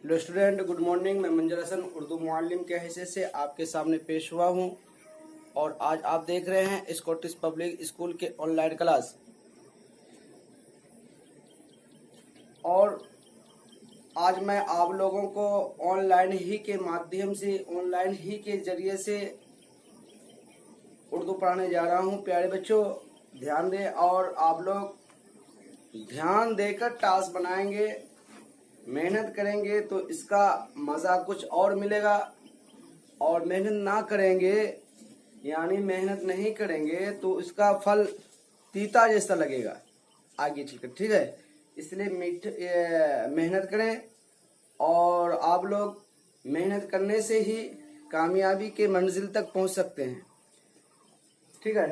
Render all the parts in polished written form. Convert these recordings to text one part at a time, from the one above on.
Hello student, good morning. मैं मंजर Hasan Urdu Muallem के हैसियत से आपके सामने पेश हुआ हूं और आज आप देख रहे हैं स्कॉटिश पब्लिक स्कूल के ऑनलाइन क्लास। और आज मैं आप लोगों को ऑनलाइन ही के माध्यम से, ऑनलाइन ही के जरिए से उर्दू पढ़ाने जा रहा हूं। प्यारे बच्चों, ध्यान दें और आप लोग ध्यान देकर टास्क बनाएंगे, मेहनत करेंगे तो इसका मज़ा कुछ और मिलेगा। और मेहनत ना करेंगे, यानी मेहनत नहीं करेंगे तो इसका फल तीता जैसा लगेगा आगे चलकर, ठीक है। इसलिए मेहनत करें और आप लोग मेहनत करने से ही कामयाबी के मंजिल तक पहुंच सकते हैं, ठीक है।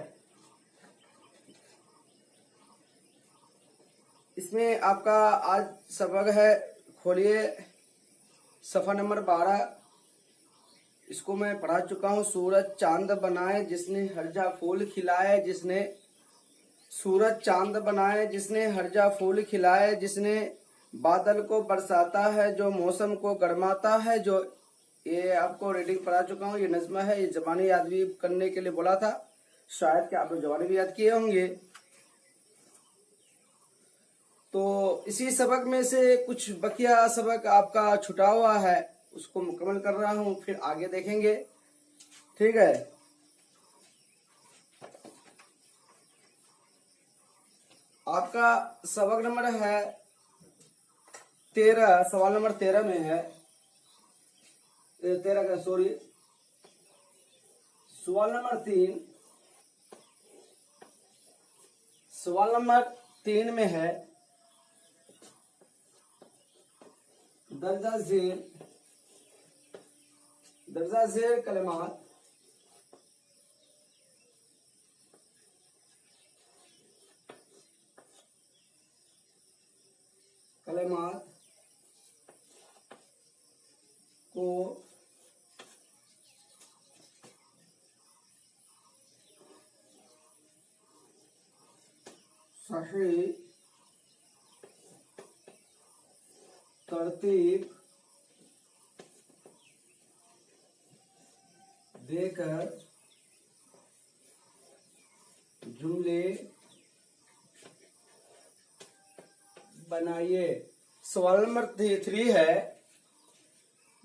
इसमें आपका आज सबक है, खोलिए सफ़ा नंबर 12। इसको मैं पढ़ा चुका हूँ। सूरज चांद बनाए जिसने हर्जा फूल खिलाए, जिसने सूरज चांद बनाए जिसने हर्जा फूल खिलाए, जिसने बादल को बरसाता है जो मौसम को गरमाता है। जो ये आपको रीडिंग पढ़ा चुका हूँ, ये नज़्म है। ये ज़बानी याद भी करने के लिए बोला था, शायद कि आप लोग ज़बानी भी याद किए होंगे। तो इसी सबक में से कुछ बकिया सबक आपका छुटा हुआ है, उसको मुकम्मल कर रहा हूं, फिर आगे देखेंगे, ठीक है। आपका सबक नंबर है 13, सवाल नंबर 13 में है 13 का, सॉरी, सवाल नंबर 3, सवाल नंबर 3 में है दर्जा ज़ेर कलमात को सही तरतीब देकर जुमले बनाइए। सवाल नंबर 3 है,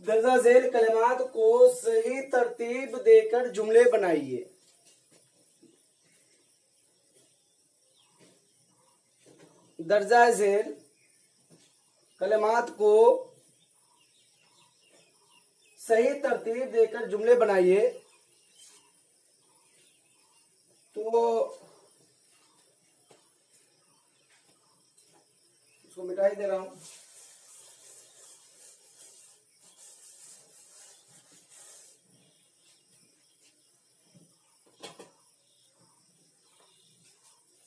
दर्जा झेल कलिमात को सही तरतीब देकर जुमले बनाइए। दर्जा झेल कलिमात को सही तरतीब देकर जुमले बनाइए। तो इसको मिटा ही दे रहा हूं।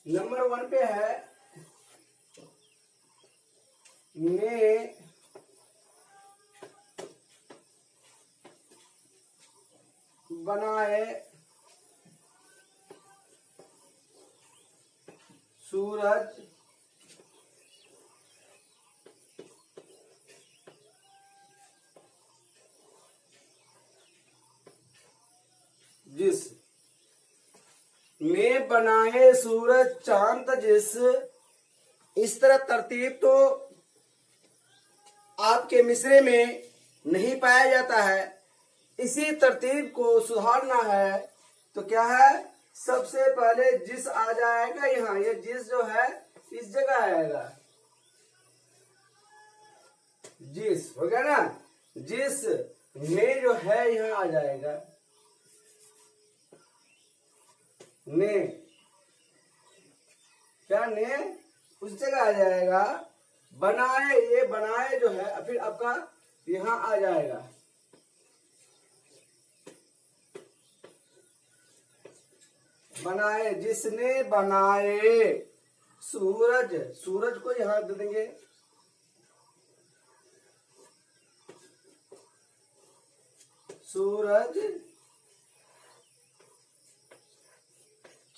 नंबर 1 पे है, ने बनाए सूरज जिस, ने बनाए सूरज चांद जिस। इस तरह तरतीब तो आपके मिसरे में नहीं पाया जाता है। इसी तरतीब को सुधारना है तो क्या है, सबसे पहले जिस आ जाएगा यहाँ, ये जिस जो है इस जगह आएगा, जिस हो गया ना। जिस ने जो है यहाँ आ जाएगा, ने, क्या ने उस जगह आ जाएगा। बनाए, ये बनाए जो है फिर आपका यहां आ जाएगा। बनाए, जिसने बनाए सूरज, सूरज को यहां दे देंगे। सूरज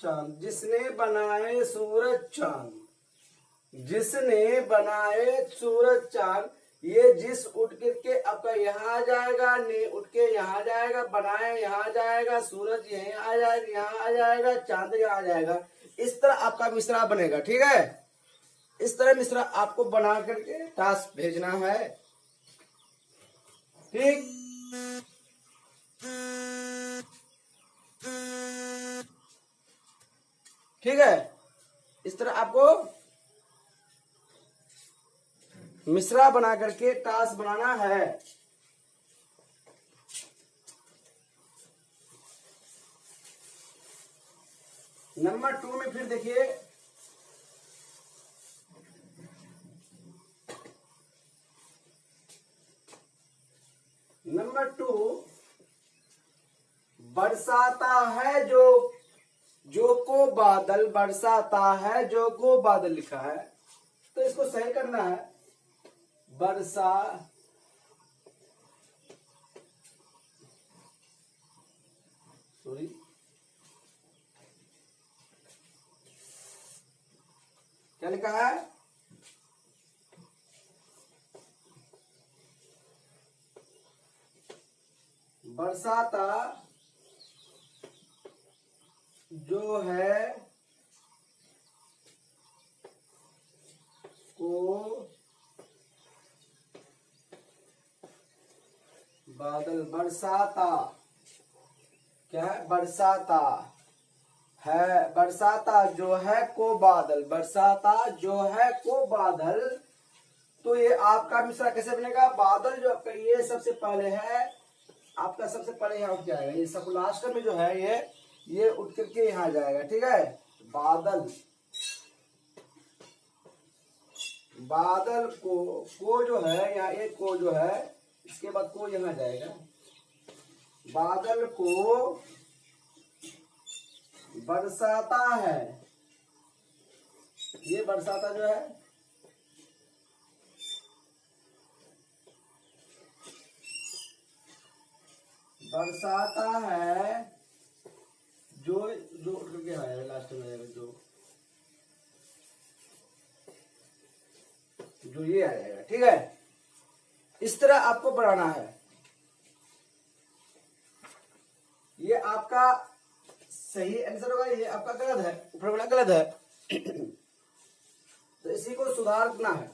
चांद, जिसने बनाए सूरज चांद, जिसने बनाए सूरज चांद। ये जिस उठ करके आपका यहाँ आ जाएगा, ने उठ के यहाँ आ जाएगा, बनाए यहाँ आ जाएगा, सूरज यहीं आ जाएगा, यहाँ आ जाएगा, चांद यहाँ आ जाएगा। इस तरह आपका मिश्रा बनेगा। ठीक है, इस तरह मिश्रा आपको बना करके टास्क भेजना है। ठीक, ठीक है, इस तरह आपको मिश्रा बना करके टास्क बनाना है। नंबर 2 में फिर देखिए, नंबर 2, बरसाता है जो को बादल, बरसाता है जो को बादल लिखा है, तो इसको सही करना है। बरसा सॉरी क्या लिखा है? बरसाता जो है को बादल, बरसाता क्या है? बरसाता है, बरसाता जो है को बादल, बरसाता जो है को बादल। तो ये आपका मिश्रा कैसे बनेगा? बादल जो आपका ये सबसे पहले है, आपका सबसे पहले यहाँ उठ जाएगा, ये सब लास्ट में जो है ये उठ करके यहाँ जाएगा। ठीक है, बादल, बादल को जो है यहाँ एक को जो है, इसके बाद को यहाँ जाएगा। बादल को बरसाता है, ये बरसाता जो है बरसाता है जो उठ करके आएगा लास्ट में आएगा, जो ये आ जाएगा। ठीक है, इस तरह आपको बनाना है। ये आपका सही आंसर होगा, ये आपका गलत है, ऊपर वाला गलत है। तो इसी को सुधारना है।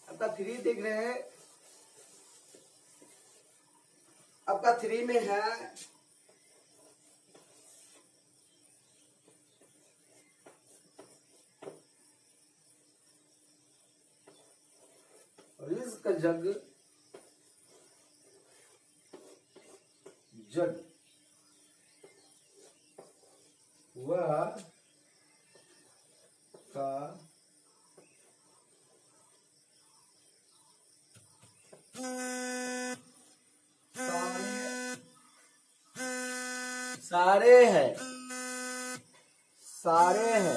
आपका 3 देख रहे हैं, आपका 3 में है रिज्क जग, जग वह का सारे है, सारे है।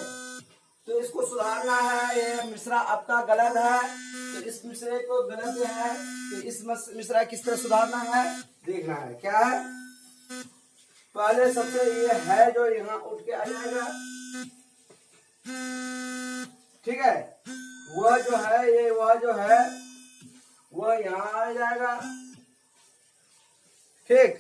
तो इसको सुधारना है। ये मिश्रा आपका गलत है, तो इस मिश्रे को गलत है, तो इस मिश्रा किस तरह सुधारना है देखना है। क्या है? पहले सबसे ये है जो यहाँ उठ के आ जाएगा। ठीक है, वह जो है ये, वह जो है वह यहाँ आ जाएगा। ठीक,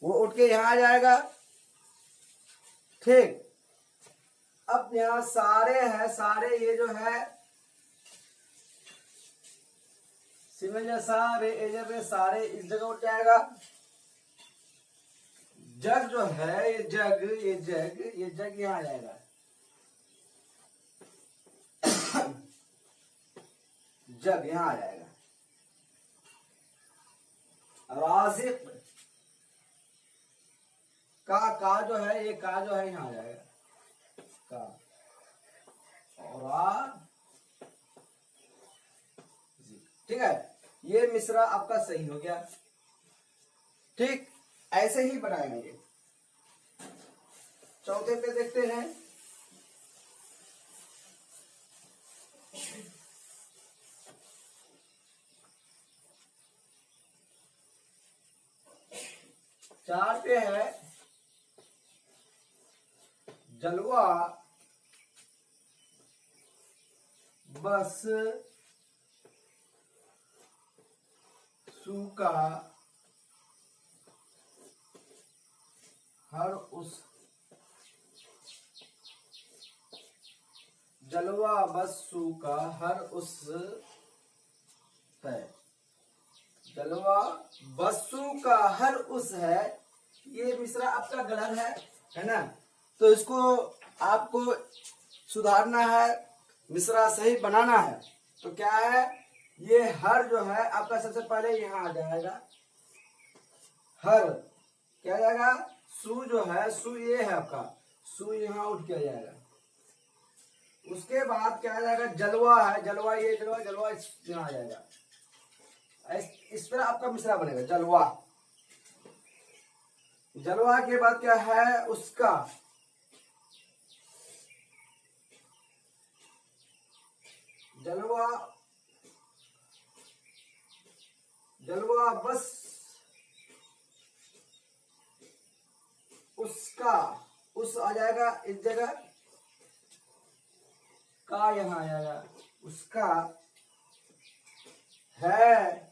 वो उठ के यहाँ आ जाएगा। ठीक, अब यहाँ सारे है, सारे ये जो है सारे सारे इस जगह उठ जाएगा। जग जो है ये जग, ये जग यहाँ आ जाएगा। जग यहाँ आ जाएगा। राजिक का जो है ये का जो है यहाँ आ जाएगा का, और ठीक है, ये मिश्रा आपका सही हो गया। ठीक, ऐसे ही बनाएंगे। चौथे पे देखते हैं। चार पे है जलवा बस सूखा हर उस जलवा बस सूखा हर उस है। जलवा बस्सू का हर उस है। ये मिसरा आपका गलत है ना। तो इसको आपको सुधारना है, मिसरा सही बनाना है। तो क्या है, ये हर जो है आपका सबसे पहले यहाँ आ जाएगा। हर क्या आ जाएगा, सू जो है, सू ये है आपका, सू यहाँ उठ के आ जाएगा। उसके बाद क्या आ जाएगा, जलवा है, जलवा ये जलवा, जलवा यहाँ आ जाएगा। इस तरह आपका मिसरा बनेगा। जलवा, जलवा के बाद क्या है, उसका, जलवा, जलवा बस उसका, उस आ जाएगा इस जगह, का यहाँ आ जाएगा। उसका है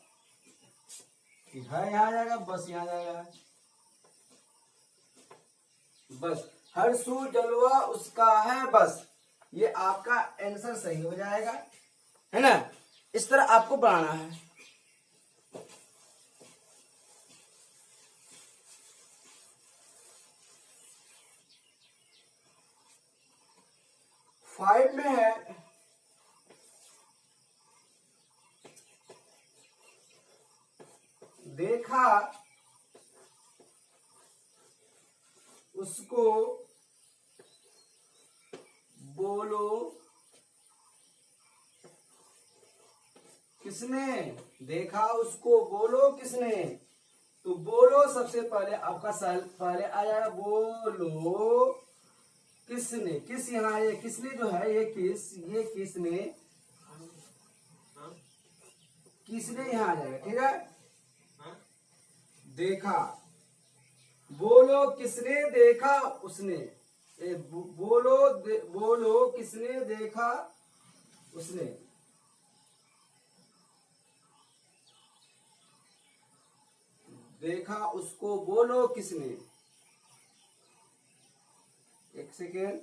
यहाँ आ जाएगा, बस यहाँ आ जाएगा। बस हर सू जलवा उसका है बस। ये आपका आंसर सही हो जाएगा, है ना। इस तरह आपको बनाना है। फाइव में है, देखा उसको बोलो किसने, देखा उसको बोलो किसने। तो बोलो सबसे पहले आपका पहले आ जाएगा, बोलो किसने। किस यहाँ ये किसने जो है, ये किसने, किसने यहाँ आ जाएगा, ठीक है। देखा, बोलो किसने देखा उसने, बोलो किसने देखा उसने। देखा उसको बोलो किसने। एक सेकेंड,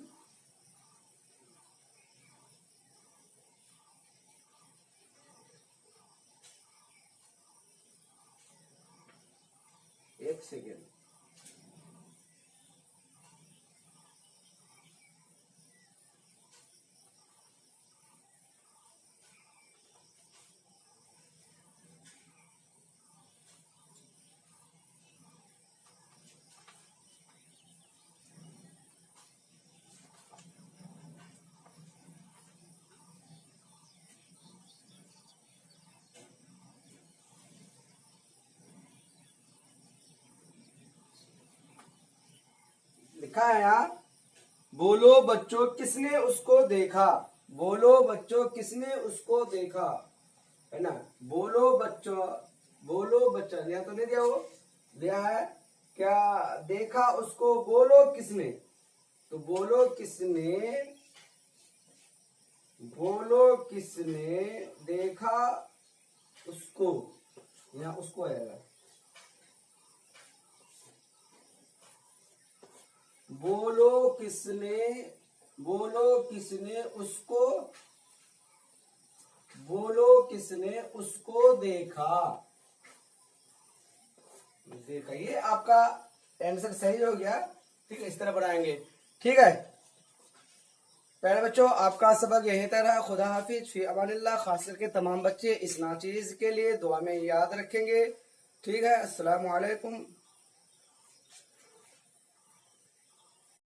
एक सेकेंड। लिखा है यहाँ, बोलो बच्चों किसने उसको देखा। बोलो बच्चों किसने उसको देखा, है ना। बोलो बच्चों, बोलो बच्चा दिया तो नहीं दिया, वो दिया है क्या, देखा उसको बोलो किसने। तो बोलो किसने, बोलो किसने देखा उसको, यहाँ उसको आएगा। बोलो किसने, बोलो किसने उसको, बोलो किसने उसको देखा। देखा, ये आपका आंसर सही हो गया, ठीक है। इस तरह बढ़ाएंगे, ठीक है। प्यारे बच्चों, आपका सबक यही तरह। खुदा हाफिज, फी अमानिल्लाह। खास करके तमाम बच्चे इस नाचीज के लिए दुआ में याद रखेंगे, ठीक है। अस्सलामु अलैकुम।